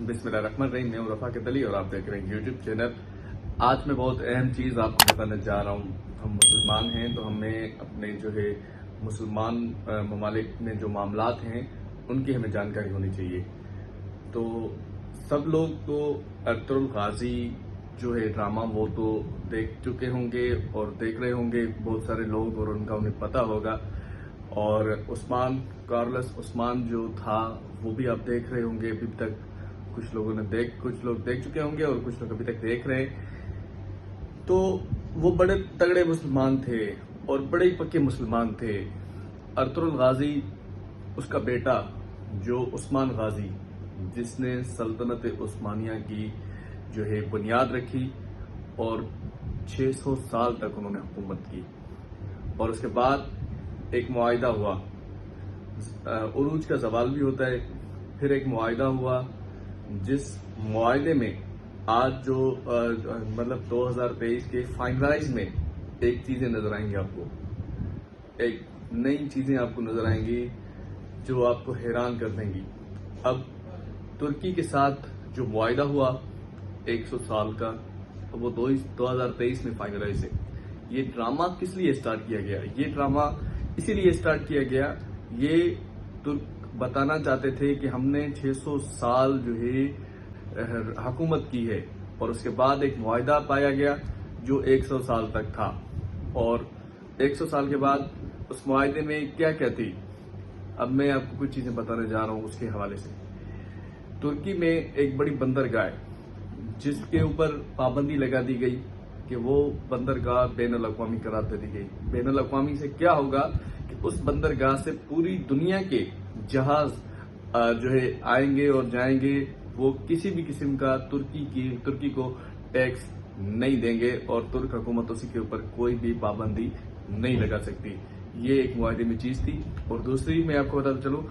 बिस्मिल्लाहिर्रहमानिर्रहीम। मैं हूं रफा कतली और आप देख रहे हैं यूट्यूब चैनल। आज मैं बहुत अहम चीज़ आपको बताने जा रहा हूं। हम मुसलमान हैं तो हमें अपने जो है मुसलमान ममालिक में जो मामलात हैं उनकी हमें जानकारी होनी चाहिए। तो सब लोग तो अर्तुगरुल गाजी जो है ड्रामा वो तो देख चुके होंगे और देख रहे होंगे बहुत सारे लोग, और उनका उन्हें पता होगा। और उस्मान कार्लोस उस्मान जो था वो भी आप देख रहे होंगे अभी तक। कुछ लोग देख चुके होंगे और कुछ लोग अभी तक देख रहे हैं। तो वो बड़े तगड़े मुसलमान थे और बड़े ही पक्के मुसलमान थे। अर्तुगरुल गाजी उसका बेटा जो उस्मान गाजी, जिसने सल्तनत उस्मानिया की जो है बुनियाद रखी और 600 साल तक उन्होंने हुकूमत की। और उसके बाद एक मुआहिदा हुआ, उरूज का जवाल भी होता है। फिर एक मुआहिदा हुआ जिस मुआहिदे में आज जो मतलब 2023 के फाइनलाइज में एक चीजें नजर आएंगी आपको, एक नई चीजें आपको नजर आएंगी जो आपको हैरान कर देंगी। अब तुर्की के साथ जो मुआहिदा हुआ 100 साल का, वो 2023 में फाइनलाइज है। ये ड्रामा किस लिए स्टार्ट किया गया? ये ड्रामा इसीलिए स्टार्ट किया गया, ये तुर्क बताना चाहते थे कि हमने 600 साल जो है हुकूमत की है, और उसके बाद एक मुआहिदा पाया गया जो 100 साल तक था। और 100 साल के बाद उस मुआहिदे में क्या क्या थी, अब मैं आपको कुछ चीजें बताने जा रहा हूं उसके हवाले से। तुर्की में एक बड़ी बंदरगाह है जिसके ऊपर पाबंदी लगा दी गई कि वो बंदरगाह बैनुल अक़वामी करार दे दी गई। बैनुल अक़वामी से क्या होगा कि उस बंदरगाह से पूरी दुनिया के जहाज जो है आएंगे और जाएंगे, वो किसी भी किस्म का तुर्की को टैक्स नहीं देंगे और तुर्क हुकूमत उसी के ऊपर कोई भी पाबंदी नहीं लगा सकती। ये एक मुआहिदे में चीज थी। और दूसरी मैं आपको बताता चलूं,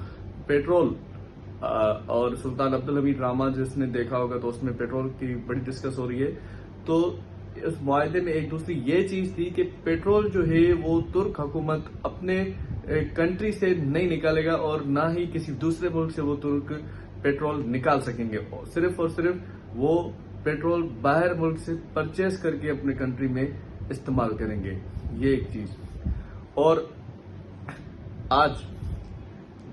पेट्रोल और सुल्तान अब्दुल हमीद ड्रामा जिसने देखा होगा तो उसमें पेट्रोल की बड़ी डिस्कस हो रही है। तो इस मुआहिदे में एक दूसरी ये चीज थी कि पेट्रोल जो है वो तुर्क हुकूमत अपने कंट्री से नहीं निकालेगा और ना ही किसी दूसरे मुल्क से वो तुर्क पेट्रोल निकाल सकेंगे। सिर्फ और सिर्फ वो पेट्रोल बाहर मुल्क से परचेस करके अपने कंट्री में इस्तेमाल करेंगे। ये एक चीज। और आज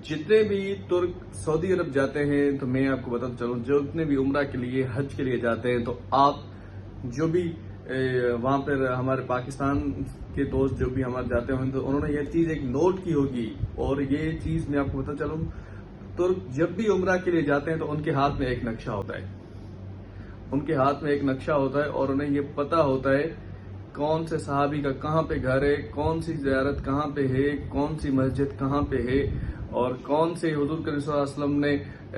जितने भी तुर्क सऊदी अरब जाते हैं, तो मैं आपको बताता चलूं, जो जितने भी उम्रा के लिए हज के लिए जाते हैं, तो आप जो भी वहां पर हमारे पाकिस्तान के दोस्त जो भी हमारे जाते होंगे तो उन्होंने ये चीज एक नोट की होगी। और ये चीज मैं आपको बताता चलूं, तुर्क जब भी उम्रा के लिए जाते हैं तो उनके हाथ में एक नक्शा होता है। उनके हाथ में एक नक्शा होता है और उन्हें ये पता होता है कौन से सहाबी का कहाँ पे घर है, कौन सी ज़ियारत कहाँ पे है, कौन सी मस्जिद कहाँ पे है, और कौन से हुजूर करीम सल्लल्लाहु अलैहि वसल्लम ने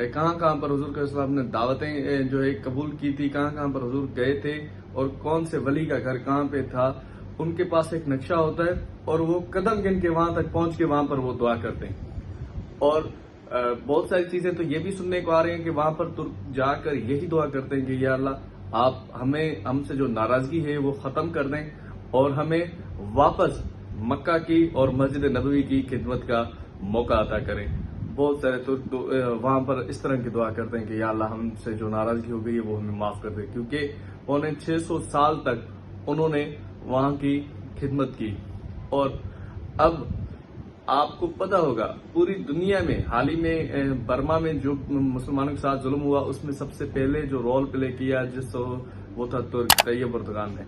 कहाँ पर हुजूर करीम सल्लल्लाहु अलैहि वसल्लम ने दावतें जो है कबूल की थी, कहाँ पर हुजूर गए थे, और कौन से वली का घर कहाँ पे था। उनके पास एक नक्शा होता है और वो कदम गिन के वहां तक पहुंच के वहां पर वो दुआ करते हैं। और बहुत सारी चीजें तो ये भी सुनने को आ रही हैं कि वहां पर तुर्क जाकर यही दुआ करते हैं कि या अल्लाह आप हमसे जो नाराजगी है वो खत्म कर दें और हमें वापस मक्का की और मस्जिद नबवी की खिदमत का मौका अता करें। बहुत सारे तुर्क वहां पर इस तरह की दुआ करते हैं कि या अल्लाह हमसे जो नाराजगी हो गई है वो हमें माफ कर दे, क्योंकि उन्हें 600 साल तक उन्होंने वहां की खिदमत की। और अब आपको पता होगा पूरी दुनिया में हाल ही में बर्मा में जो मुसलमानों के साथ जुल्म हुआ, उसमें सबसे पहले जो रोल प्ले किया वो था तुर्क तैयब एर्दोगान ने।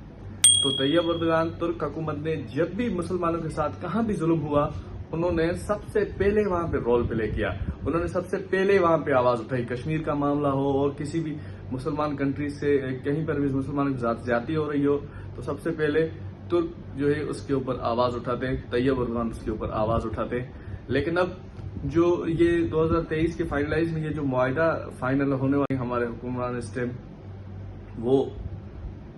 तो तैयब एर्दोगान तुर्क हुकूमत ने जब भी मुसलमानों के साथ कहां भी जुल्म हुआ, उन्होंने सबसे पहले वहां पे रोल प्ले किया। उन्होंने सबसे पहले वहां पे आवाज उठाई। कश्मीर का मामला हो और किसी भी मुसलमान कंट्री से कहीं पर भी मुसलमानों के साथ ज्यादती हो रही हो, तो सबसे पहले तुर्क जो है उसके ऊपर आवाज उठाते हैं, तैयब एर्दोगान उसके ऊपर आवाज उठाते हैं। लेकिन अब जो ये 2023 के फाइनलाइज में ये जो मुआहिदा फाइनल होने वाले हमारे हुक्मरान इस टाइम, वो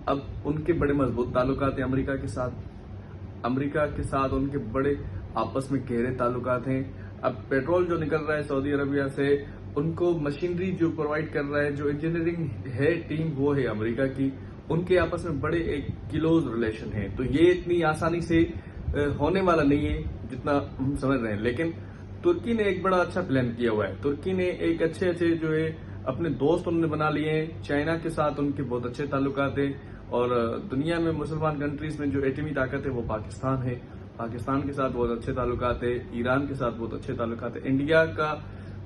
अब उनके बड़े मजबूत ताल्लुकात हैं अमेरिका के साथ। अमेरिका के साथ उनके बड़े आपस में गहरे ताल्लुकात हैं। अब पेट्रोल जो निकल रहा है सऊदी अरबिया से, उनको मशीनरी जो प्रोवाइड कर रहा है, जो इंजीनियरिंग है टीम, वो है अमेरिका की। उनके आपस में बड़े एक क्लोज रिलेशन है। तो ये इतनी आसानी से होने वाला नहीं है जितना हम समझ रहे हैं। लेकिन तुर्की ने एक बड़ा अच्छा प्लान किया हुआ है। तुर्की ने एक अच्छे जो है اپنے دوست انہوں نے بنا لیے ہیں. چائنا کے ساتھ ان کے بہت اچھے تعلقات ہیں اور دنیا میں مسلمان کنٹریز میں جو ایٹمی طاقت ہے وہ پاکستان ہے. پاکستان کے ساتھ بہت اچھے تعلقات ہیں. ایران کے ساتھ بہت اچھے تعلقات ہیں. انڈیا کا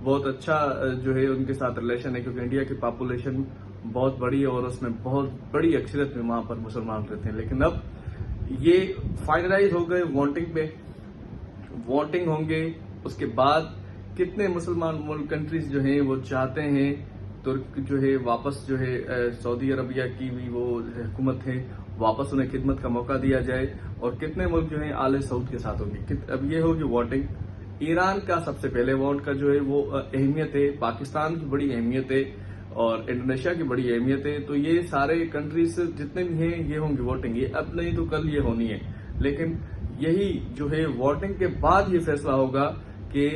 بہت اچھا جو ہے ان کے ساتھ ریلیشن ہے کیونکہ انڈیا کی پاپولیشن بہت بڑی ہے اور اس میں بہت بڑی اکثریت میں وہاں پر مسلمان رہتے ہیں. لیکن اب یہ فائنلائز ہو گئے ووٹنگ پہ. ووٹنگ ہوں گے اس کے بعد کتنے مسلمان ملک کنٹریز جو ہیں وہ چاہتے ہیں ترک جو ہے واپس جو ہے سعودی عربیہ کی بھی وہ حکومت ہے واپس انہیں خدمت کا موقع دیا جائے اور کتنے ملک جو ہیں آل سعود کے ساتھ ہوں گے. اب یہ ہوگی ووٹنگ. ایران کا سب سے پہلے ووٹ کا جو ہے وہ اہمیت ہے. پاکستان کی بڑی اہمیت ہے اور انڈونیشیا کی بڑی اہمیت ہے. تو یہ سارے کنٹریز جتنے بھی ہیں یہ ہوں گی ووٹنگ. یہ اب نہیں تو کل یہ ہونی ہے. لیکن یہی جو ہے ووٹنگ کے بعد یہ فیصلہ ہوگا کہ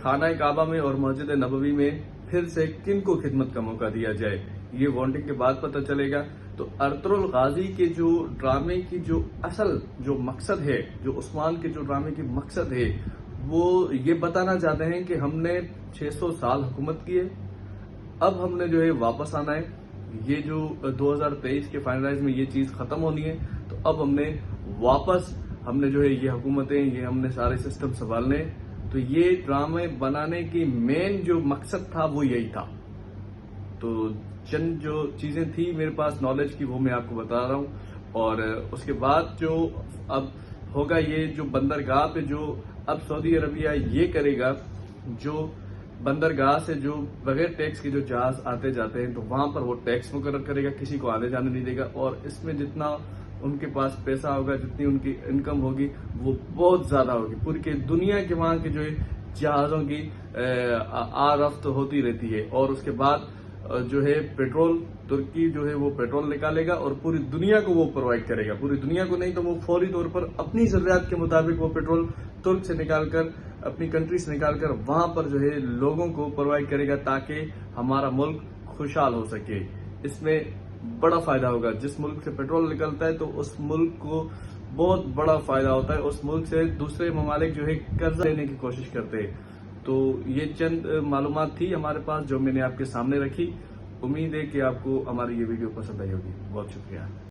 خانہ کعبہ میں اور مسجد نبوی میں پھر سے کن کو خدمت کا موقع دیا جائے. یہ ووٹنگ کے بعد پتہ چلے گا. تو ارطغرل غازی کے جو ڈرامے کی جو اصل جو مقصد ہے, جو عثمان کے جو ڈرامے کی مقصد ہے, وہ یہ بتانا چاہتے ہیں کہ ہم نے 600 سال حکومت کی ہے, اب ہم نے جو ہے واپس آنا ہے. یہ جو 2023 کے فائنلائز میں یہ چیز ختم ہونی ہے. تو اب ہم نے واپس ہم نے جو ہے یہ حکومتیں یہ ہم نے سارے سسٹم سنبھالنے. تو یہ ڈرامے بنانے کی مین جو مقصد تھا وہ یہی تھا. تو چند جو چیزیں تھی میرے پاس نالج کی وہ میں آپ کو بتا رہا ہوں. اور اس کے بعد جو اب ہوگا یہ جو بندرگاہ پہ جو اب سعودی عربیہ یہ کرے گا, جو بندرگاہ سے جو بغیر ٹیکس کے جو جہاز آتے جاتے ہیں تو وہاں پر وہ ٹیکس مقرر کرے گا, کسی کو آنے جانے نہیں دے گا. اور اس میں جتنا ان کے پاس پیسہ ہوگا, جتنی ان کی انکم ہوگی وہ بہت زیادہ ہوگی. پوری دنیا کے وہاں کے جو جہازوں کی آرفت ہوتی رہتی ہے. اور اس کے بعد جو ہے پیٹرول ترکی جو ہے وہ پیٹرول نکالے گا اور پوری دنیا کو وہ پرووائڈ کرے گا. پوری دنیا کو نہیں تو وہ فوری طور پر اپنی ضروریات کے مطابق وہ پیٹرول ترک سے نکال کر اپنی کنٹری سے نکال کر وہاں پر جو ہے لوگوں کو پرووائڈ کرے گا تاکہ ہمارا ملک خوشحال ہو سکے. اس میں بڑا فائدہ ہوگا. جس ملک سے پیٹرول نکلتا ہے تو اس ملک کو بہت بڑا فائدہ ہوتا ہے. اس ملک سے دوسرے ممالک جو ہے قرض لینے کی کوشش کرتے ہیں. تو یہ چند معلومات تھی ہمارے پاس جو میں نے آپ کے سامنے رکھی. امید ہے کہ آپ کو ہماری یہ ویڈیو پسند آئی ہوگی. بہت شکریہ.